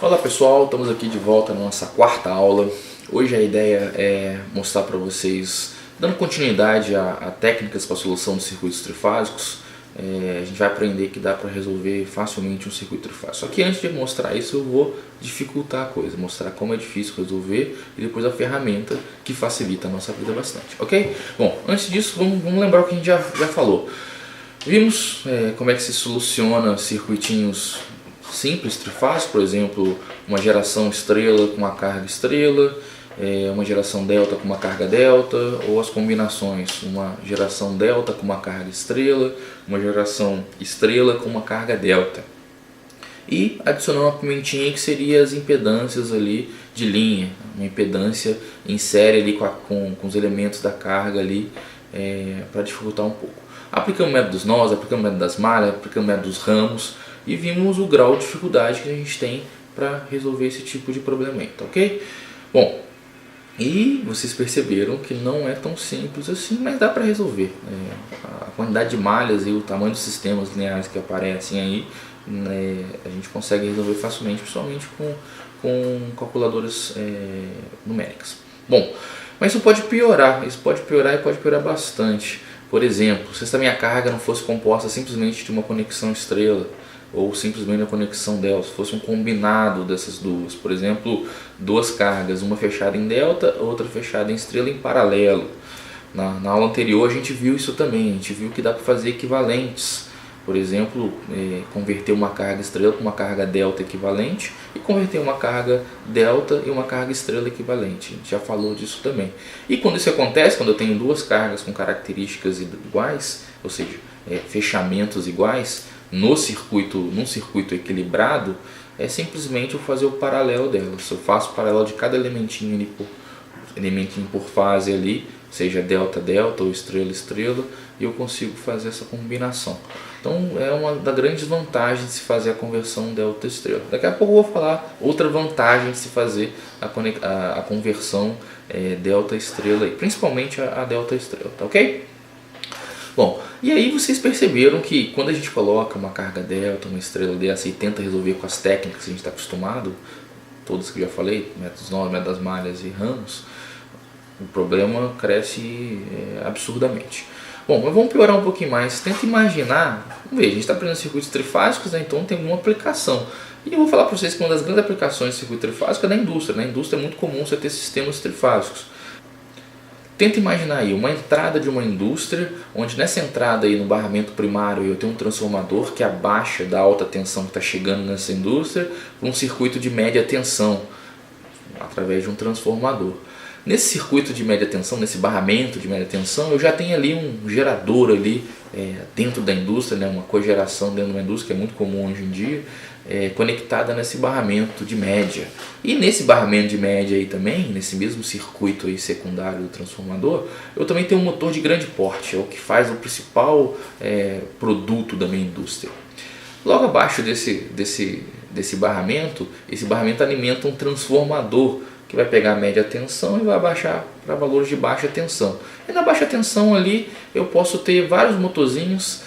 Olá pessoal, estamos aqui de volta na nossa quarta aula. Hoje a ideia é mostrar para vocês, dando continuidade a técnicas para a solução de circuitos trifásicos. A gente vai aprender que dá para resolver facilmente um circuito trifásico. Só que antes de mostrar isso eu vou dificultar a coisa, mostrar como é difícil resolver e depois a ferramenta que facilita a nossa vida bastante, ok? Bom, antes disso vamos lembrar o que a gente já falou. Vimos como é que se soluciona circuitinhos simples, trifásicos, por exemplo, uma geração estrela com uma carga estrela, uma geração delta com uma carga delta, ou as combinações, uma geração delta com uma carga estrela, uma geração estrela com uma carga delta. E adicionando uma pimentinha que seria as impedâncias ali de linha, uma impedância em série ali com os elementos da carga ali, para dificultar um pouco. Aplicamos o método dos nós, aplicamos o método das malhas, aplicamos o método dos ramos e vimos o grau de dificuldade que a gente tem para resolver esse tipo de problema, ok? Bom, e vocês perceberam que não é tão simples assim, mas dá para resolver. A quantidade de malhas e o tamanho dos sistemas lineares que aparecem aí, a gente consegue resolver facilmente, principalmente com calculadoras numéricas. Bom, mas isso pode piorar e pode piorar bastante. Por exemplo, se essa minha carga não fosse composta simplesmente de uma conexão estrela, ou simplesmente a conexão delta, se fosse um combinado dessas duas, por exemplo, duas cargas, uma fechada em delta, outra fechada em estrela em paralelo. Na aula anterior a gente viu isso também, a gente viu que dá para fazer equivalentes, por exemplo, converter uma carga estrela com uma carga delta equivalente e converter uma carga delta e uma carga estrela equivalente, a gente já falou disso também. E quando isso acontece, quando eu tenho duas cargas com características iguais, ou seja, fechamentos iguais, num circuito equilibrado, é simplesmente eu fazer o paralelo delas. Eu faço o paralelo de cada elementinho por fase ali, seja delta delta ou estrela estrela, e eu consigo fazer essa combinação. Então é uma das grandes vantagens de se fazer a conversão delta estrela. Daqui a pouco eu vou falar outra vantagem de se fazer a conversão delta estrela, principalmente a delta estrela, tá ok? Bom, e aí vocês perceberam que quando a gente coloca uma carga delta, uma estrela dessa e tenta resolver com as técnicas que a gente está acostumado, todas que eu já falei, métodos novos, métodos das malhas e ramos, o problema cresce absurdamente. Bom, mas vamos piorar um pouquinho mais. Tenta imaginar, vamos ver, a gente está aprendendo circuitos trifásicos, né, então tem alguma aplicação. E eu vou falar para vocês que uma das grandes aplicações de circuito trifásico é na indústria. Na indústria é muito comum você ter sistemas trifásicos. Tenta imaginar aí uma entrada de uma indústria, onde nessa entrada aí no barramento primário eu tenho um transformador que abaixa da alta tensão que está chegando nessa indústria para um circuito de média tensão, através de um transformador. Nesse circuito de média tensão, nesse barramento de média tensão, eu já tenho ali um gerador ali dentro da indústria, né, uma cogeração dentro da indústria, que é muito comum hoje em dia, conectada nesse barramento de média. E nesse barramento de média aí também, nesse mesmo circuito aí secundário do transformador, eu também tenho um motor de grande porte, é o que faz o principal produto da minha indústria. Logo abaixo desse barramento, esse barramento alimenta um transformador que vai pegar a média tensão e vai abaixar para valores de baixa tensão. E na baixa tensão ali eu posso ter vários motorzinhos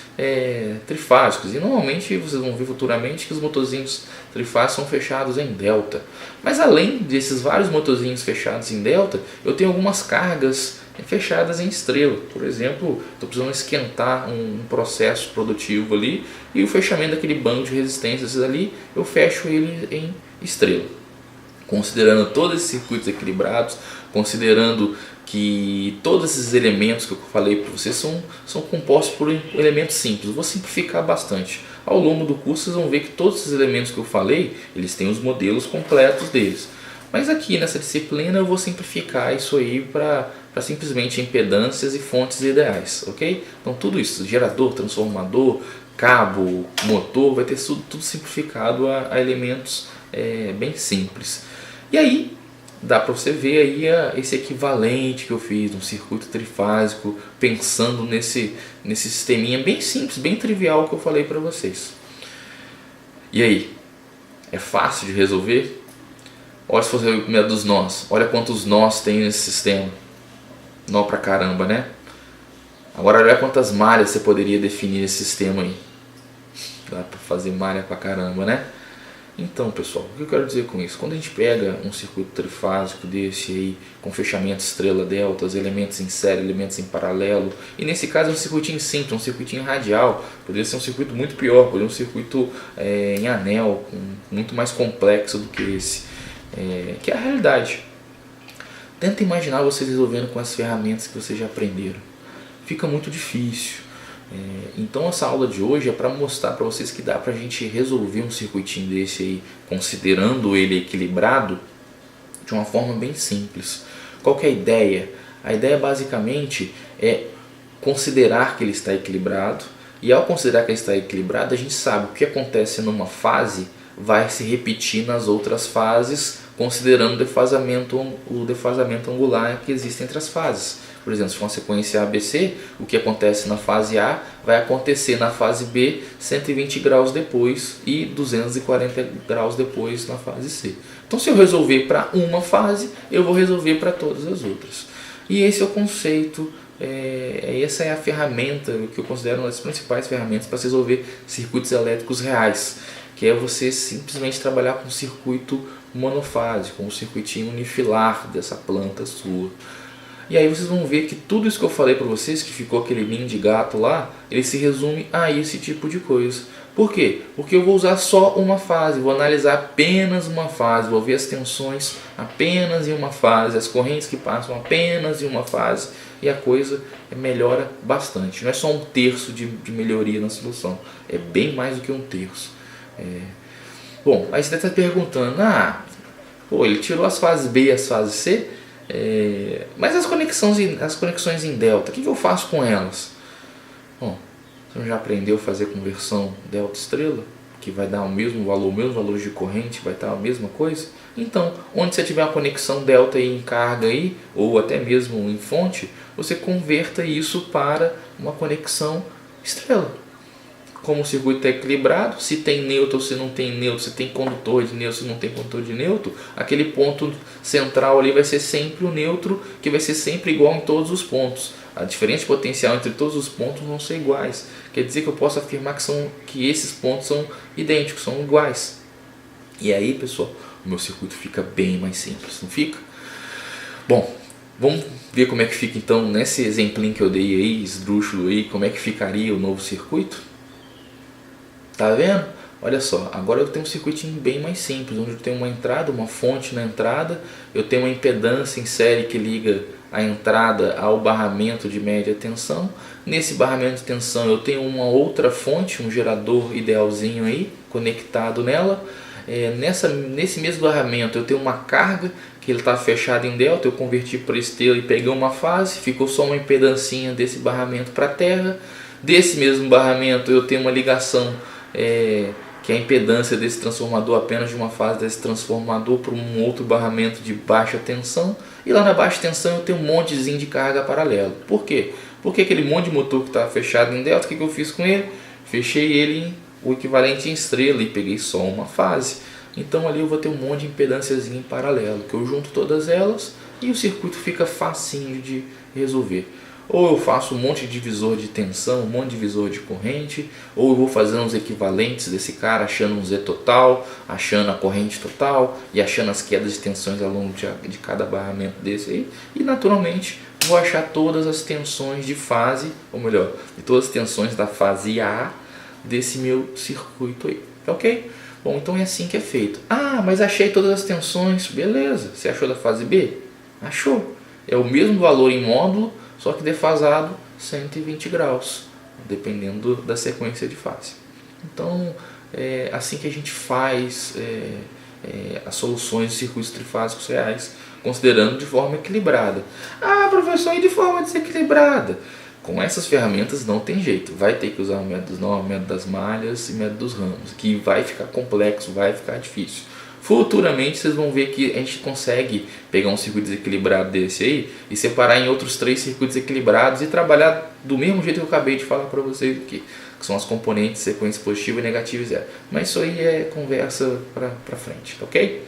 trifásicos, e normalmente vocês vão ver futuramente que os motorzinhos trifásicos são fechados em delta. Mas além desses vários motorzinhos fechados em delta, eu tenho algumas cargas fechadas em estrela. Por exemplo, estou precisando esquentar um processo produtivo ali, e o fechamento daquele banco de resistências ali, eu fecho ele em estrela. Considerando todos esses circuitos equilibrados, considerando que todos esses elementos que eu falei para vocês são compostos por elementos simples. Eu vou simplificar bastante. Ao longo do curso vocês vão ver que todos esses elementos que eu falei, eles têm os modelos completos deles. Mas aqui nessa disciplina eu vou simplificar isso aí para simplesmente impedâncias e fontes ideais, ok? Então tudo isso, gerador, transformador, cabo, motor, vai ter tudo simplificado a elementos bem simples. E aí dá para você ver aí esse equivalente que eu fiz, um circuito trifásico, pensando nesse sisteminha bem simples, bem trivial que eu falei para vocês. E aí, é fácil de resolver? Olha se fosse o método dos nós, olha quantos nós tem nesse sistema. Nó pra caramba, né? Agora olha quantas malhas você poderia definir nesse sistema aí. Dá para fazer malha pra caramba, né? Então, pessoal, o que eu quero dizer com isso? Quando a gente pega um circuito trifásico desse aí, com fechamento estrela delta, os elementos em série, elementos em paralelo, e nesse caso é um circuitinho simples, um circuitinho radial, poderia ser um circuito muito pior, poderia ser um circuito em anel, muito mais complexo do que esse, que é a realidade. Tenta imaginar vocês resolvendo com as ferramentas que vocês já aprenderam. Fica muito difícil. Então essa aula de hoje é para mostrar para vocês que dá para a gente resolver um circuitinho desse aí, considerando ele equilibrado, de uma forma bem simples. Qual que é a ideia? A ideia basicamente é considerar que ele está equilibrado, e ao considerar que ele está equilibrado, a gente sabe que o que acontece numa fase vai se repetir nas outras fases, considerando o defasamento angular que existe entre as fases. Por exemplo, se for uma sequência ABC, o que acontece na fase A vai acontecer na fase B 120 graus depois e 240 graus depois na fase C. Então, se eu resolver para uma fase, eu vou resolver para todas as outras. E esse é o conceito, essa é a ferramenta que eu considero uma das principais ferramentas para se resolver circuitos elétricos reais, que é você simplesmente trabalhar com um circuito monofásico, um circuitinho unifilar dessa planta sua. E aí vocês vão ver que tudo isso que eu falei para vocês, que ficou aquele ninho de gato lá, ele se resume a esse tipo de coisa. Por quê? Porque eu vou usar só uma fase, vou analisar apenas uma fase, vou ver as tensões apenas em uma fase, as correntes que passam apenas em uma fase, e a coisa melhora bastante. Não é só um terço de melhoria na solução, é bem mais do que um terço. Bom, aí você deve estar perguntando, ele tirou as fases B e as fases C, mas as conexões em delta, o que eu faço com elas? Bom, você já aprendeu a fazer conversão delta estrela, que vai dar o mesmo valor de corrente, vai estar a mesma coisa? Então, onde você tiver uma conexão delta aí em carga aí, ou até mesmo em fonte, você converta isso para uma conexão estrela. Como o circuito é equilibrado, se tem neutro ou se não tem neutro, se tem condutor de neutro, se não tem condutor de neutro, aquele ponto central ali vai ser sempre o neutro, que vai ser sempre igual em todos os pontos. A diferença de potencial entre todos os pontos vão ser iguais. Quer dizer que eu posso afirmar que esses pontos são idênticos, são iguais. E aí, pessoal, o meu circuito fica bem mais simples, não fica? Bom, vamos ver como é que fica então, nesse exemplinho que eu dei aí, esdrúxulo aí, como é que ficaria o novo circuito? Tá vendo? Olha só, agora eu tenho um circuitinho bem mais simples, onde eu tenho uma entrada, uma fonte na entrada, eu tenho uma impedância em série que liga a entrada ao barramento de média tensão. Nesse barramento de tensão eu tenho uma outra fonte, um gerador idealzinho aí, conectado nela. Nesse mesmo barramento eu tenho uma carga, que ele está fechado em delta, eu converti para estrela e peguei uma fase, ficou só uma impedancinha desse barramento para a terra. Desse mesmo barramento eu tenho uma ligação, que é a impedância desse transformador, apenas de uma fase desse transformador para um outro barramento de baixa tensão, e lá na baixa tensão eu tenho um montezinho de carga paralelo. Por quê? Porque aquele monte de motor que está fechado em delta, o que eu fiz com ele? Fechei ele em o equivalente em estrela e peguei só uma fase. Então ali eu vou ter um monte de impedânciazinha em paralelo, que eu junto todas elas e o circuito fica facinho de resolver. Ou eu faço um monte de divisor de tensão, um monte de divisor de corrente, ou eu vou fazer uns equivalentes desse cara, achando um Z total, achando a corrente total e achando as quedas de tensões ao longo de cada barramento desse aí. E naturalmente vou achar todas as tensões de fase, ou melhor, de todas as tensões da fase A desse meu circuito aí, ok? Bom, então é assim que é feito. Mas achei todas as tensões, beleza. Você achou da fase B? Achou. É o mesmo valor em módulo, só que defasado 120 graus, dependendo da sequência de fase. Então, é assim que a gente faz as soluções de circuitos trifásicos reais, considerando de forma equilibrada. Professor, e de forma desequilibrada? Com essas ferramentas não tem jeito, vai ter que usar o método normal, o método das malhas e o método dos ramos, que vai ficar complexo, vai ficar difícil. Futuramente vocês vão ver que a gente consegue pegar um circuito desequilibrado desse aí e separar em outros 3 circuitos equilibrados e trabalhar do mesmo jeito que eu acabei de falar para vocês aqui, que são as componentes sequência positiva, negativa e zero. Mas isso aí é conversa para frente, ok?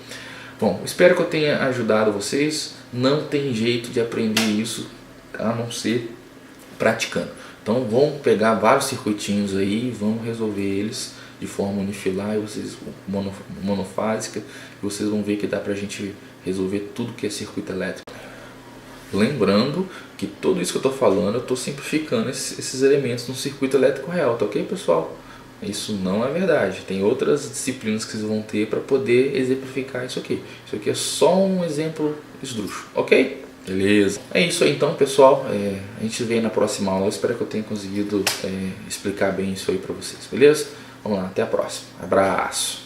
Bom, espero que eu tenha ajudado vocês. Não tem jeito de aprender isso a não ser praticando. Então vamos pegar vários circuitinhos aí, vamos resolver eles de forma unifilar e vocês monofásica, e vocês vão ver que dá pra gente resolver tudo que é circuito elétrico. Lembrando que tudo isso que eu estou falando, eu estou simplificando esses elementos no circuito elétrico real, tá ok, pessoal? Isso não é verdade, tem outras disciplinas que vocês vão ter para poder exemplificar isso aqui. Isso aqui é só um exemplo esdrúxulo, ok? Beleza. É isso aí então, pessoal. A gente vê na próxima aula. Eu espero que eu tenha conseguido explicar bem isso aí para vocês, beleza? Vamos lá, até a próxima. Abraço.